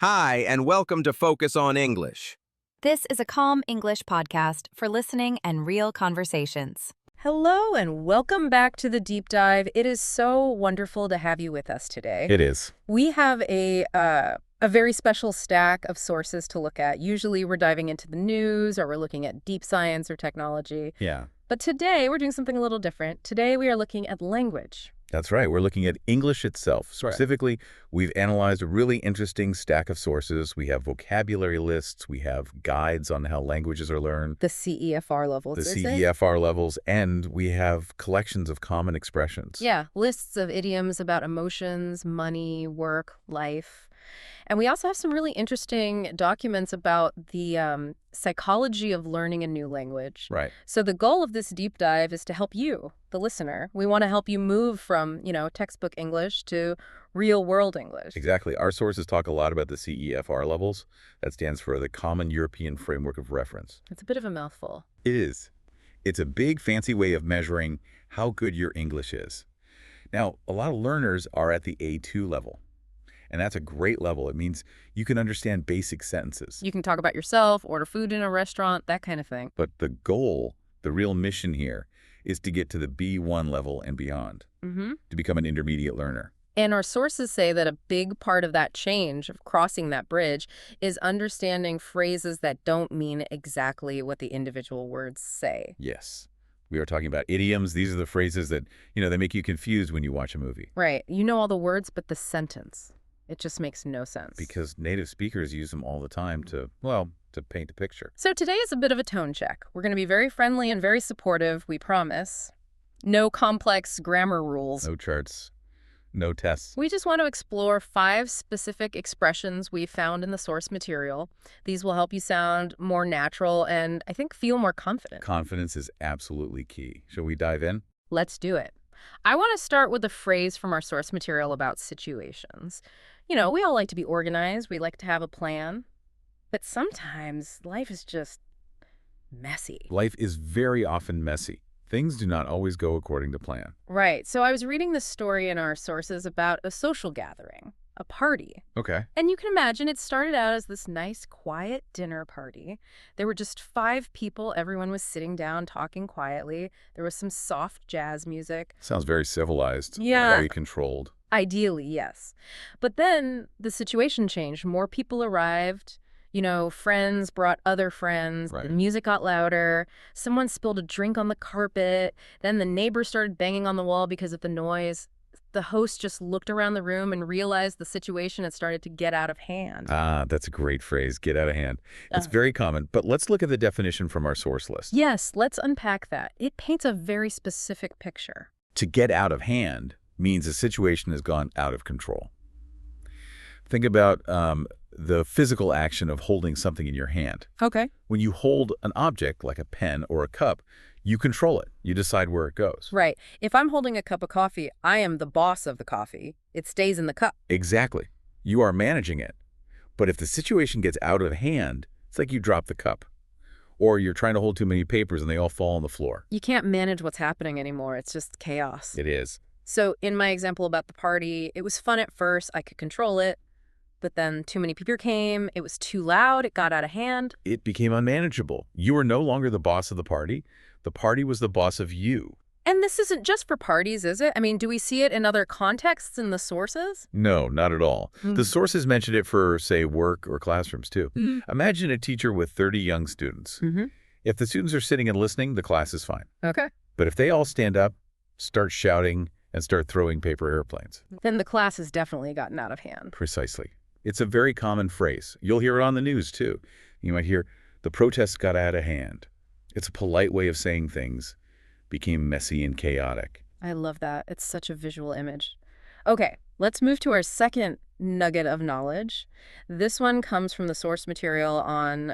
Hi, and welcome to Focus on English. This is a calm English podcast for listening and real conversations. Hello and welcome back to the deep dive. It is so wonderful to have you with us today. It is. We have a very special stack of sources to look at. Usually we're diving into the news or we're looking at deep science or technology. Yeah, But today we're doing something a little different. Today we are looking at language. that's right. We're looking at English itself. Specifically, we've analyzed a really interesting stack of sources. We have vocabulary lists. We have guides on how languages are learned, The CEFR levels, the is it? CEFR levels, and we have collections of common expressions. Yeah, lists of idioms about emotions, money, work, life. And we also have some really interesting documents about the psychology of learning a new language. Right. So the goal of this deep dive is to help you, the listener. We want to help you move from, textbook English to real-world English. Exactly. Our sources talk a lot about the CEFR levels. That stands for the Common European Framework of Reference. It's a bit of a mouthful. It is. It's a big, fancy way of measuring how good your English is. Now, a lot of learners are at the A2 level. And that's a great level. It means you can understand basic sentences. You can talk about yourself, order food in a restaurant, that kind of thing. But the goal, the real mission here, is to get to the B1 level and beyond, to become an intermediate learner. And our sources say that a big part of that change, of crossing that bridge, is understanding phrases that don't mean exactly what the individual words say. Yes. We are talking about idioms. These are the phrases that, they make you confused when you watch a movie. Right. You know all the words, but the sentence, it just makes no sense. Because native speakers use them all the time to paint a picture. So today is a bit of a tone check. We're going to be very friendly and very supportive, we promise. No complex grammar rules. No charts, no tests. We just want to explore 5 specific expressions we found in the source material. These will help you sound more natural and, I think, feel more confident. Confidence is absolutely key. Shall we dive in? Let's do it. I want to start with a phrase from our source material about situations. We all like to be organized. We like to have a plan. But sometimes life is just messy. Life is very often messy. Things do not always go according to plan. Right. So I was reading this story in our sources about a social gathering, a party. Okay. And you can imagine it started out as this nice, quiet dinner party. There were just 5 people. Everyone was sitting down, talking quietly. There was some soft jazz music. Sounds very civilized. Yeah. Very controlled. Ideally, yes. But then the situation changed. More people arrived. Friends brought other friends. Right. The music got louder. Someone spilled a drink on the carpet. Then the neighbors started banging on the wall because of the noise. The host just looked around the room and realized the situation had started to get out of hand. Ah, that's a great phrase, get out of hand. It's very common, but let's look at the definition from our source list. Yes, let's unpack that. It paints a very specific picture. To get out of hand means a situation has gone out of control. Think about the physical action of holding something in your hand. Okay. When you hold an object like a pen or a cup, you control it. You decide where it goes. Right. If I'm holding a cup of coffee, I am the boss of the coffee. It stays in the cup. Exactly. You are managing it. But if the situation gets out of hand, it's like you drop the cup. Or you're trying to hold too many papers and they all fall on the floor. You can't manage what's happening anymore. It's just chaos. It is. So in my example about the party, it was fun at first. I could control it. But then too many people came. It was too loud. It got out of hand. It became unmanageable. You were no longer the boss of the party. The party was the boss of you. And this isn't just for parties, is it? I mean, do we see it in other contexts in the sources? No, not at all. The sources mentioned it for, say, work or classrooms, too. Imagine a teacher with 30 young students. If the students are sitting and listening, the class is fine. Okay. But if they all stand up, start shouting, and start throwing paper airplanes. Then the class has definitely gotten out of hand. Precisely. It's a very common phrase. You'll hear it on the news, too. You might hear, the protests got out of hand. It's a polite way of saying things became messy and chaotic. I love that. It's such a visual image. Okay, let's move to our second nugget of knowledge. This one comes from the source material on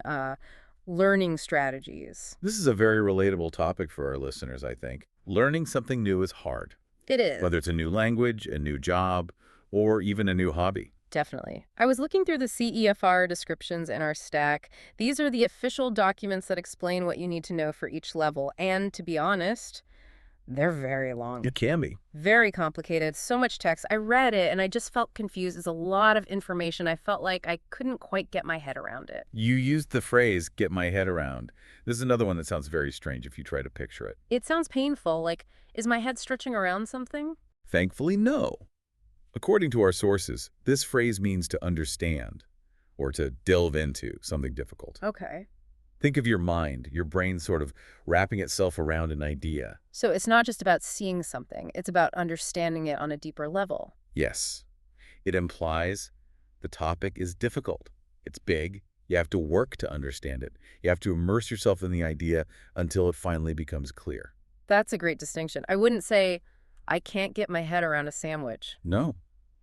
learning strategies. This is a very relatable topic for our listeners, I think. Learning something new is hard. It is. Whether it's a new language, a new job, or even a new hobby. Definitely. I was looking through the CEFR descriptions in our stack. These are the official documents that explain what you need to know for each level. And to be honest, They're very long. It can be. Very complicated, so much text. I read it and I just felt confused. It's a lot of information. I felt like I couldn't quite get my head around it. You used the phrase, get my head around. This is another one that sounds very strange if you try to picture it. It sounds painful. Like, is my head stretching around something? Thankfully, no. According to our sources, this phrase means to understand or to delve into something difficult. Okay. Think of your mind, your brain sort of wrapping itself around an idea. So it's not just about seeing something. It's about understanding it on a deeper level. Yes. It implies the topic is difficult. It's big. You have to work to understand it. You have to immerse yourself in the idea until it finally becomes clear. That's a great distinction. I wouldn't say, I can't get my head around a sandwich. No.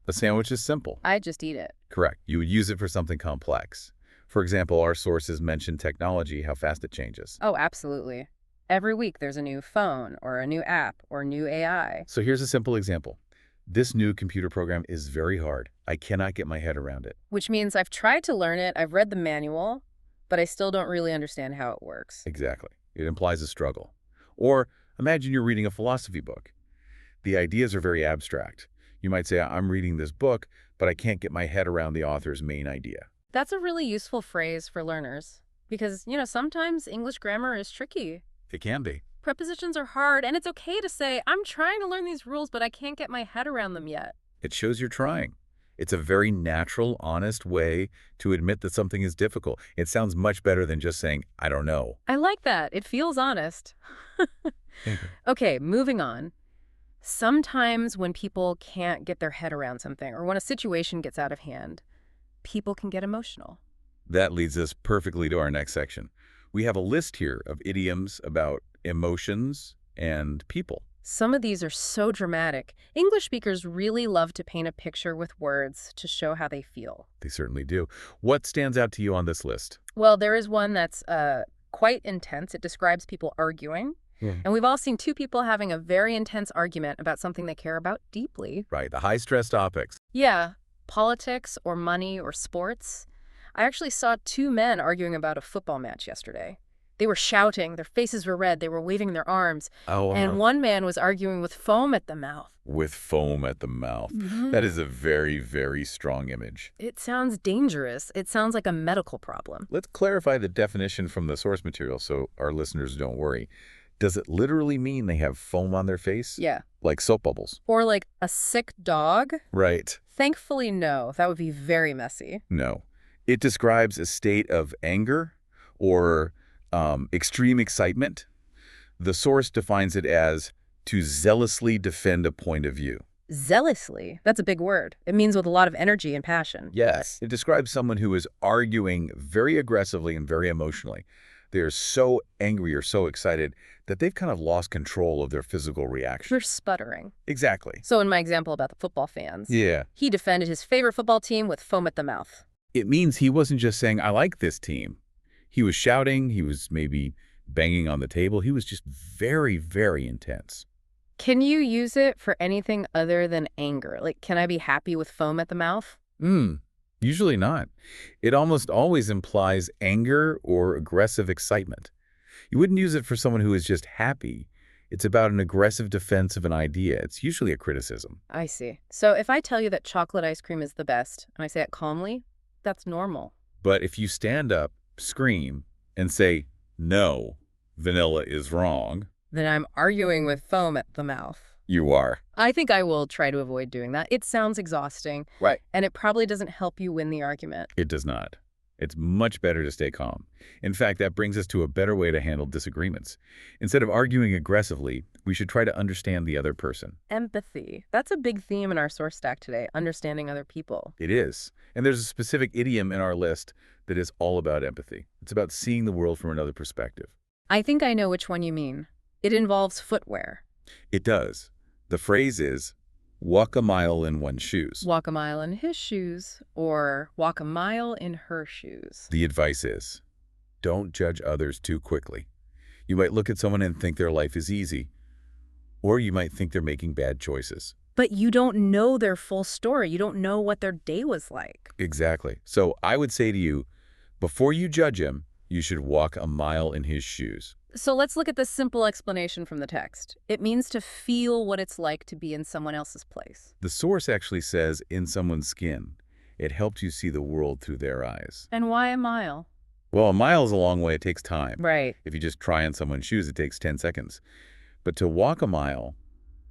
A sandwich is simple. I just eat it. Correct. You would use it for something complex. For example, our sources mention technology, how fast it changes. Oh, absolutely. Every week there's a new phone or a new app or new AI. So here's a simple example. This new computer program is very hard. I cannot get my head around it. Which means I've tried to learn it, I've read the manual, but I still don't really understand how it works. Exactly. It implies a struggle. Or imagine you're reading a philosophy book. The ideas are very abstract. You might say, I'm reading this book, but I can't get my head around the author's main idea. That's a really useful phrase for learners because, sometimes English grammar is tricky. It can be. Prepositions are hard, and it's okay to say, I'm trying to learn these rules, but I can't get my head around them yet. It shows you're trying. It's a very natural, honest way to admit that something is difficult. It sounds much better than just saying, I don't know. I like that. It feels honest. Okay, moving on. Sometimes when people can't get their head around something or when a situation gets out of hand, people can get emotional. That leads us perfectly to our next section. We have a list here of idioms about emotions and people. Some of these are so dramatic. English speakers really love to paint a picture with words to show how they feel. They certainly do. What stands out to you on this list? Well, there is one that's quite intense. It describes people arguing. And we've all seen two people having a very intense argument about something they care about deeply. Right, the high-stress topics. Yeah, politics or money or sports. I actually saw two men arguing about a football match yesterday. They were shouting, their faces were red, they were waving their arms. And one man was arguing with foam at the mouth. With foam at the mouth. That is a very, very strong image. It sounds dangerous. It sounds like a medical problem. Let's clarify the definition from the source material so our listeners don't worry. Does it literally mean they have foam on their face? Yeah. Like soap bubbles? Or like a sick dog? Right. Thankfully, no. That would be very messy. No. It describes a state of anger or extreme excitement. The source defines it as to zealously defend a point of view. Zealously? That's a big word. It means with a lot of energy and passion. Yes. It describes someone who is arguing very aggressively and very emotionally. They're so angry or so excited that they've kind of lost control of their physical reaction. They're sputtering. Exactly. So in my example about the football fans, Yeah. he defended his favorite football team with foam at the mouth. It means he wasn't just saying, I like this team. He was shouting. He was maybe banging on the table. He was just very, very intense. Can you use it for anything other than anger? Like, can I be happy with foam at the mouth? Usually not. It almost always implies anger or aggressive excitement. You wouldn't use it for someone who is just happy. It's about an aggressive defense of an idea. It's usually a criticism. I see. So if I tell you that chocolate ice cream is the best, and I say it calmly, that's normal. But if you stand up, scream, and say, no, vanilla is wrong, then I'm arguing with foam at the mouth. you are. I think I will try to avoid doing that. It sounds exhausting. Right. And it probably doesn't help you win the argument. It does not. It's much better to stay calm. In fact, that brings us to a better way to handle disagreements. Instead of arguing aggressively, we should try to understand the other person. Empathy. That's a big theme in our source stack today, understanding other people. It is. And there's a specific idiom in our list that is all about empathy. It's about seeing the world from another perspective. I think I know which one you mean. It involves footwear. It does. The phrase is, walk a mile in one's shoes. Walk a mile in his shoes, or walk a mile in her shoes. The advice is, don't judge others too quickly. You might look at someone and think their life is easy, or you might think they're making bad choices. But you don't know their full story. You don't know what their day was like. Exactly. So I would say to you, before you judge him, you should walk a mile in his shoes. So let's look at this simple explanation from the text. It means to feel what it's like to be in someone else's place. The source actually says in someone's skin. It helps you see the world through their eyes. And why a mile? Well, a mile is a long way. It takes time. Right. If you just try on someone's shoes, it takes 10 seconds. But to walk a mile,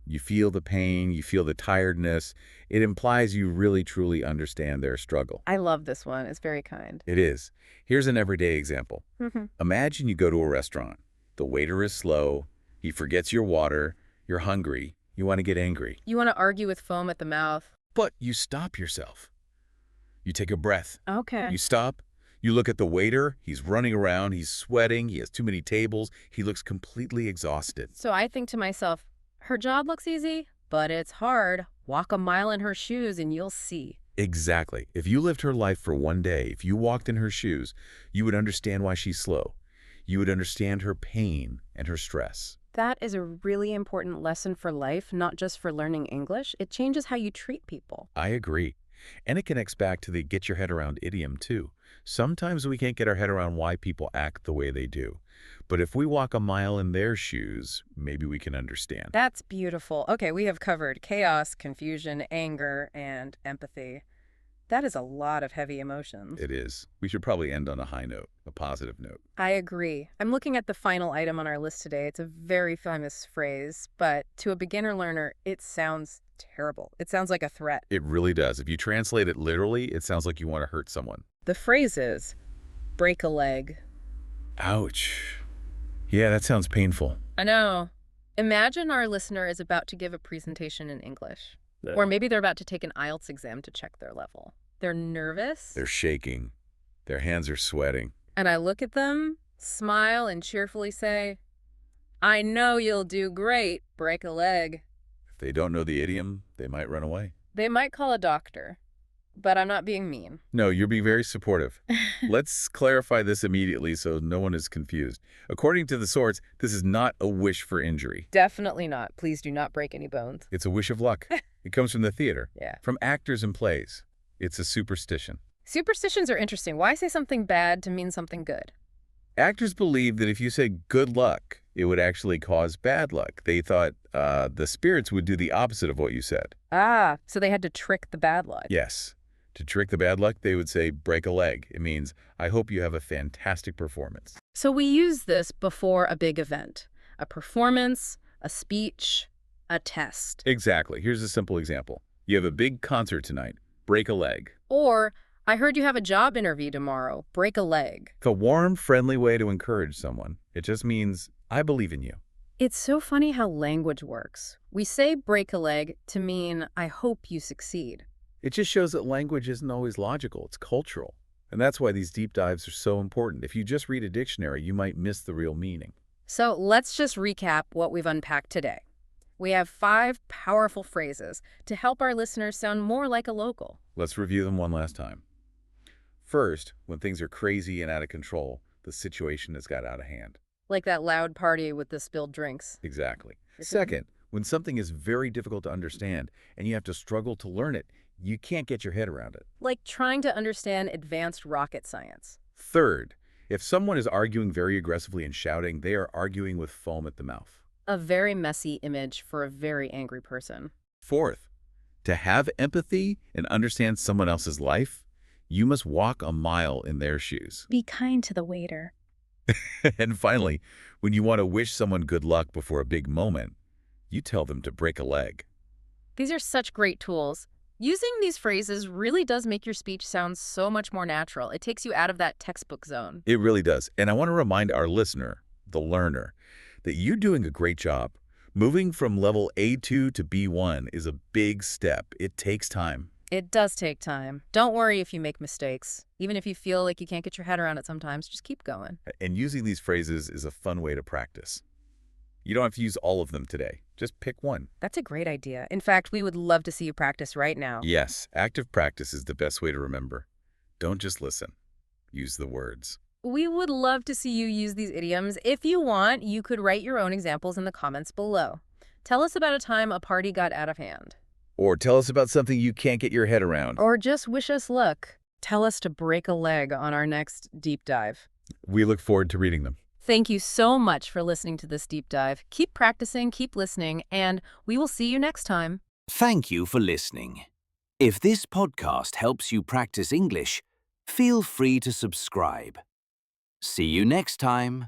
you feel the pain, you feel the tiredness. It implies you really, truly understand their struggle. I love this one. It's very kind. It is. Here's an everyday example. Imagine you go to a restaurant. The waiter is slow. He forgets your water. You're hungry. You want to get angry. You want to argue with foam at the mouth. But you stop yourself. You take a breath. Okay. You stop. You look at the waiter. He's running around. He's sweating. He has too many tables. He looks completely exhausted. So I think to myself, her job looks easy, but it's hard. Walk a mile in her shoes and you'll see. Exactly. If you lived her life for one day, if you walked in her shoes, you would understand why she's slow. You would understand her pain and her stress. That is a really important lesson for life, not just for learning English. It changes how you treat people. I agree. And it connects back to the get your head around idiom, too. Sometimes we can't get our head around why people act the way they do. But if we walk a mile in their shoes, maybe we can understand. That's beautiful. Okay, we have covered chaos, confusion, anger, and empathy. That is a lot of heavy emotions. It is. We should probably end on a high note, a positive note. I agree. I'm looking at the final item on our list today. It's a very famous phrase, but to a beginner learner, it sounds terrible. It sounds like a threat. It really does. If you translate it literally, it sounds like you want to hurt someone. The phrase is, break a leg. Ouch. Yeah, that sounds painful. I know. Imagine our listener is about to give a presentation in English. Or maybe they're about to take an IELTS exam to check their level. They're nervous. They're shaking. Their hands are sweating. And I look at them, smile, and cheerfully say, I know you'll do great. Break a leg. If they don't know the idiom, they might run away. They might call a doctor, but I'm not being mean. No, you're being very supportive. Let's clarify this immediately so no one is confused. According to the source, this is not a wish for injury. Definitely not. Please do not break any bones. It's a wish of luck. It comes from the theater, Yeah. from actors and plays. It's a superstition. Superstitions are interesting. Why say something bad to mean something good? Actors believe that if you say good luck, it would actually cause bad luck. They thought the spirits would do the opposite of what you said. Ah, so they had to trick the bad luck. Yes. To trick the bad luck, they would say break a leg. It means, I hope you have a fantastic performance. So we use this before a big event. A performance, a speech, a test. Exactly. Here's a simple example. You have a big concert tonight. Break a leg. Or, I heard you have a job interview tomorrow. Break a leg. It's a warm, friendly way to encourage someone. It just means, I believe in you. It's so funny how language works. We say break a leg to mean, I hope you succeed. It just shows that language isn't always logical. It's cultural. And that's why these deep dives are so important. If you just read a dictionary, you might miss the real meaning. So let's just recap what we've unpacked today. We have 5 powerful phrases to help our listeners sound more like a local. Let's review them one last time. First, when things are crazy and out of control, the situation has got out of hand. Like that loud party with the spilled drinks. Exactly. Second, when something is very difficult to understand and you have to struggle to learn it, you can't get your head around it. Like trying to understand advanced rocket science. Third, if someone is arguing very aggressively and shouting, they are arguing with foam at the mouth. A very messy image for a very angry person. Fourth, to have empathy and understand someone else's life, you must walk a mile in their shoes. Be kind to the waiter. And finally, when you want to wish someone good luck before a big moment, you tell them to break a leg. These are such great tools. Using these phrases really does make your speech sound so much more natural. It takes you out of that textbook zone. It really does. And I want to remind our listener, the learner, that you're doing a great job. Moving from level A2 to B1 is a big step. It takes time. It does take time. Don't worry if you make mistakes. Even if you feel like you can't get your head around it sometimes, just keep going. And using these phrases is a fun way to practice. You don't have to use all of them today. Just pick one. That's a great idea. In fact, we would love to see you practice right now. Yes, active practice is the best way to remember. Don't just listen. Use the words. We would love to see you use these idioms. If you want, you could write your own examples in the comments below. Tell us about a time a party got out of hand. Or tell us about something you can't get your head around. Or just wish us luck. Tell us to break a leg on our next deep dive. We look forward to reading them. Thank you so much for listening to this deep dive. Keep practicing, keep listening, and we will see you next time. Thank you for listening. If this podcast helps you practice English, feel free to subscribe. See you next time.